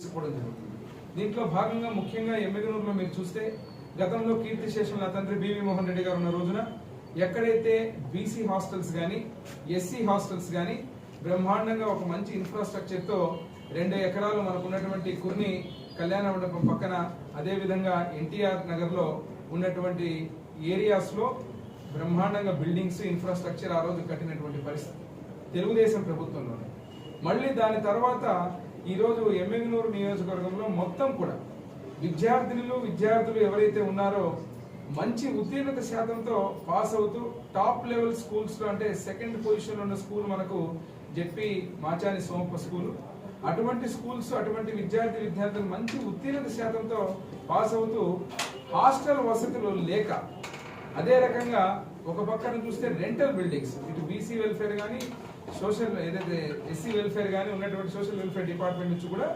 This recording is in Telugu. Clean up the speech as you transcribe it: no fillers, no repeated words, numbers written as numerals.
తీసుకోవడం జరుగుతుంది. దీంట్లో భాగంగా ముఖ్యంగా ఎమ్మిగనూరులో మీరు చూస్తే గతంలో కీర్తిశేషం నా తండ్రి బివి మోహన్ రెడ్డి గారు ఉన్న రోజున ఎక్కడైతే బీసీ హాస్టల్స్ కానీ ఎస్సీ హాస్టల్స్ కానీ బ్రహ్మాండంగా ఒక మంచి ఇన్ఫ్రాస్ట్రక్చర్ తో 2 ఎకరాలు మనకు ఉన్నటువంటి కుర్ని కళ్యాణ మండపం పక్కన అదే విధంగా ఎన్టీఆర్ నగర్ లో ఉన్నటువంటి ఏరియాస్ లో బ్రహ్మాండంగా బిల్డింగ్స్ ఇన్ఫ్రాస్ట్రక్చర్ ఆ రోజు కట్టినటువంటి పరిస్థితి తెలుగుదేశం ప్రభుత్వంలోనే. మళ్ళీ దాని తర్వాత ఈ రోజు ఎమ్మిగనూరు నియోజకవర్గంలో మొత్తం కూడా విద్యార్థులు ఎవరైతే ఉన్నారో మంచి ఉత్తీర్ణత శాతంతో పాస్ అవుతూ టాప్ లెవెల్ స్కూల్స్ లో అంటే 2nd పొజిషన్ ఉన్న స్కూల్ మనకు జెడ్పీ మాచాని సోమప్ప స్కూల్. అటువంటి స్కూల్స్ అటువంటి విద్యార్థులు మంచి ఉత్తీర్ణత శాతంతో పాస్ అవుతూ హాస్టల్ వసతులు లేక అదే రకంగా ఒక పక్కన చూస్తే రెంటల్ బిల్డింగ్స్ ఇటు బీసీ వెల్ఫేర్ కానీ సోషల్ ఏదైతే ఎస్సీ వెల్ఫేర్ కానీ ఉన్నటువంటి సోషల్ వెల్ఫేర్ డిపార్ట్మెంట్ నుంచి కూడా